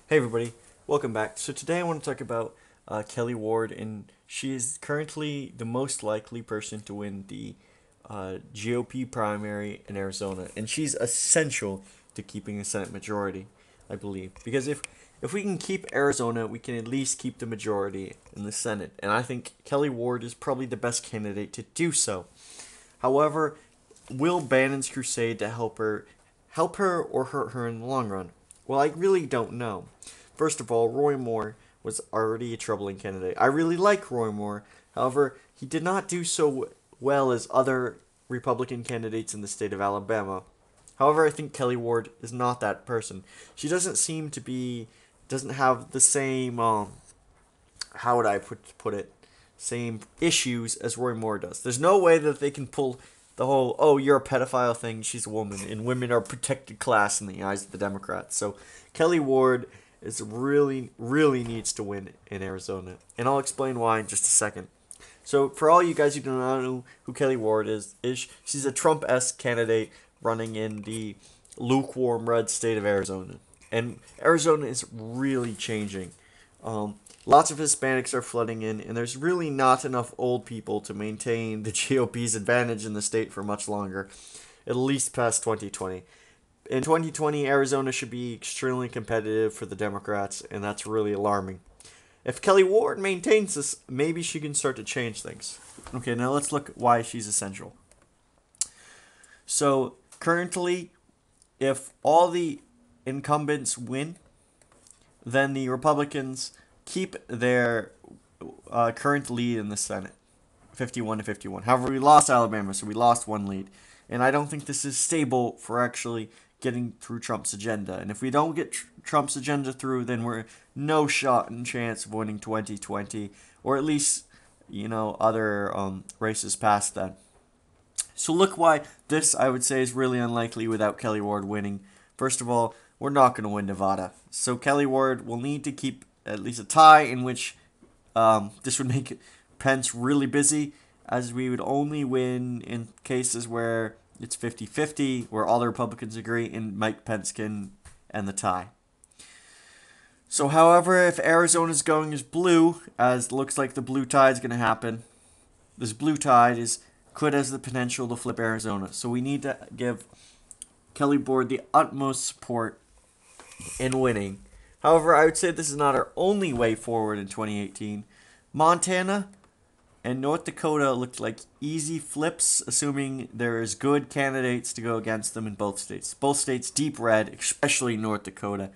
Hey everybody, welcome back. So today I want to talk about Kelly Ward, and she is currently the most likely person to win the GOP primary in Arizona, and she's essential to keeping a Senate majority, I believe, because if we can keep Arizona, we can at least keep the majority in the Senate, and I think Kelly Ward is probably the best candidate to do so. However, will Bannon's crusade to help her or hurt her in the long run? Well, I really don't know. First of all, Roy Moore was already a troubling candidate. I really like Roy Moore. However, he did not do so well as other Republican candidates in the state of Alabama. However, I think Kelly Ward is not that person. She doesn't have the same how would I put it, same issues as Roy Moore does. There's no way that they can pull the whole "oh, you're a pedophile" thing. She's a woman, and women are a protected class in the eyes of the Democrats. So Kelly Ward is really needs to win in Arizona, and I'll explain why in just a second. So for all you guys who do not know who Kelly Ward is she's a Trump-esque candidate running in the lukewarm red state of Arizona, and Arizona is really changing. Lots of Hispanics are flooding in, and there's really not enough old people to maintain the GOP's advantage in the state for much longer, at least past 2020. In 2020, Arizona should be extremely competitive for the Democrats, and that's really alarming. If Kelly Ward maintains this, maybe she can start to change things. Okay, now let's look at why she's essential. So, currently, if all the incumbents win, then the Republicans keep their current lead in the Senate, 51 to 51. However, we lost Alabama, so we lost one lead. And I don't think this is stable for actually getting through Trump's agenda. And if we don't get Trump's agenda through, then we're no shot and chance of winning 2020, or at least, other races past that. So look why this, I would say, is really unlikely without Kelly Ward winning. First of all, we're not going to win Nevada. So Kelly Ward will need to keep at least a tie, in which this would make Pence really busy, as we would only win in cases where it's 50-50, where all the Republicans agree, and Mike Pence can end the tie. So, however, if Arizona's going as blue, as looks like the blue tide is going to happen, this blue tide could has the potential to flip Arizona. So we need to give Kelly Ward the utmost support in winning. However, I would say this is not our only way forward in 2018. Montana and North Dakota looked like easy flips, assuming there is good candidates to go against them in both states. Both states deep red, especially North Dakota.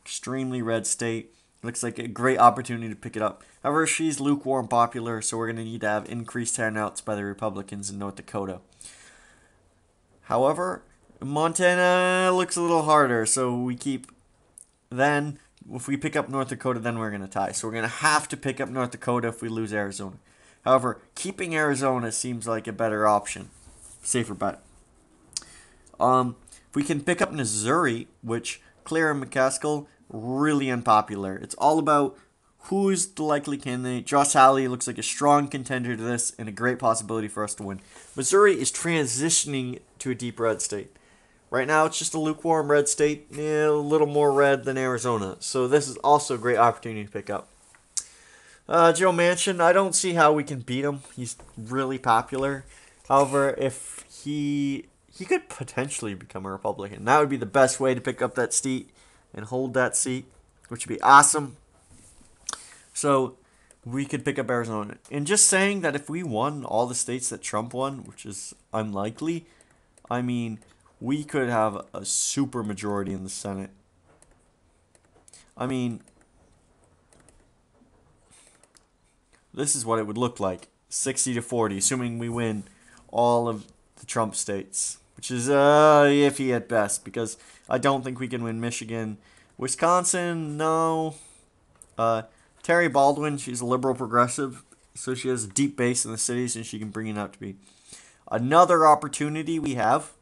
Extremely red state. Looks like a great opportunity to pick it up. However, she's lukewarm popular, so we're going to need to have increased turnouts by the Republicans in North Dakota. However, Montana looks a little harder, so we keep. Then, if we pick up North Dakota, then we're going to tie. So we're going to have to pick up North Dakota if we lose Arizona. However, keeping Arizona seems like a better option. Safer bet. If we can pick up Missouri, which Claire McCaskill, really unpopular. It's all about who's the likely candidate. Josh Hawley looks like a strong contender to this and a great possibility for us to win. Missouri is transitioning to a deep red state. Right now, it's just a lukewarm red state, a little more red than Arizona. So this is also a great opportunity to pick up. Joe Manchin, I don't see how we can beat him. He's really popular. However, if he could potentially become a Republican, that would be the best way to pick up that seat and hold that seat, which would be awesome. So we could pick up Arizona. And just saying that if we won all the states that Trump won, which is unlikely, I mean, we could have a super majority in the Senate. I mean, this is what it would look like, 60 to 40, assuming we win all of the Trump states, which is iffy at best, because I don't think we can win Michigan. Wisconsin, no. Terry Baldwin, she's a liberal progressive, so she has a deep base in the cities, and she can bring it out to be. Another opportunity we have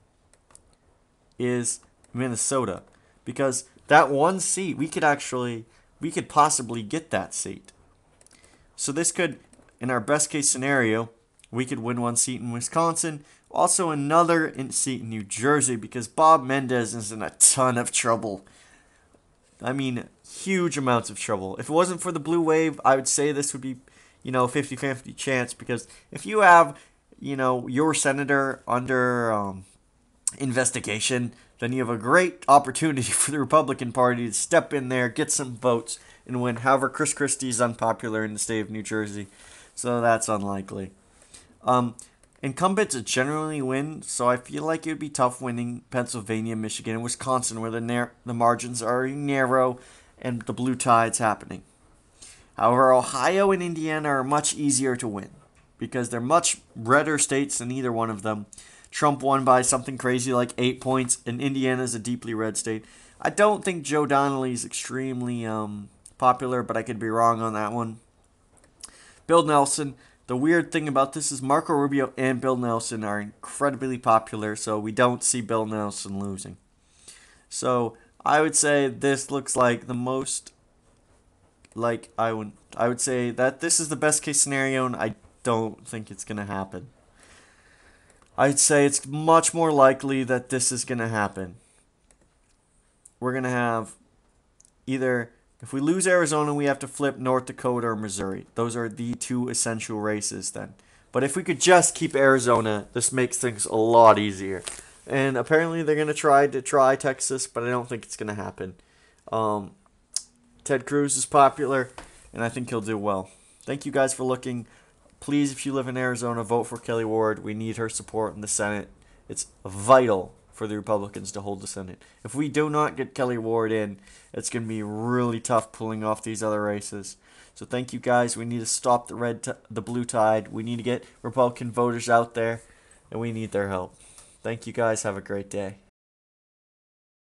is Minnesota, because that one seat, we could possibly get that seat. So this could, in our best case scenario, we could win one seat in Wisconsin. Also another seat in New Jersey, because Bob Menendez is in a ton of trouble. I mean, huge amounts of trouble. If it wasn't for the blue wave, I would say this would be, 50-50 chance, because if you have, your senator under investigation, then you have a great opportunity for the Republican Party to step in there, get some votes, and win. However, Chris Christie is unpopular in the state of New Jersey, so that's unlikely. Um, Incumbents generally win, so I feel like it would be tough winning Pennsylvania, Michigan, and Wisconsin, where the margins are narrow and the blue tide's happening. However, Ohio and Indiana are much easier to win because they're much redder states than either one of them. Trump won by something crazy like 8 points, and Indiana is a deeply red state. I don't think Joe Donnelly is extremely popular, but I could be wrong on that one. Bill Nelson. The weird thing about this is Marco Rubio and Bill Nelson are incredibly popular, so we don't see Bill Nelson losing. So I would say this looks like the most, like I would say that this is the best case scenario, and I don't think it's gonna happen. I'd say it's much more likely that this is gonna happen. We're gonna have either, if we lose Arizona, we have to flip North Dakota or Missouri. Those are the two essential races then. But if we could just keep Arizona, this makes things a lot easier. And apparently they're going to try Texas, but I don't think it's going to happen. Um, Ted Cruz is popular, and I think he'll do well. Thank you guys for looking. Please, if you live in Arizona, vote for Kelli Ward. We need her support in the Senate. It's vital for the Republicans to hold the Senate. If we do not get Kelli Ward in, it's going to be really tough pulling off these other races. So thank you guys. We need to stop the blue tide. We need to get Republican voters out there, and we need their help. Thank you guys. Have a great day.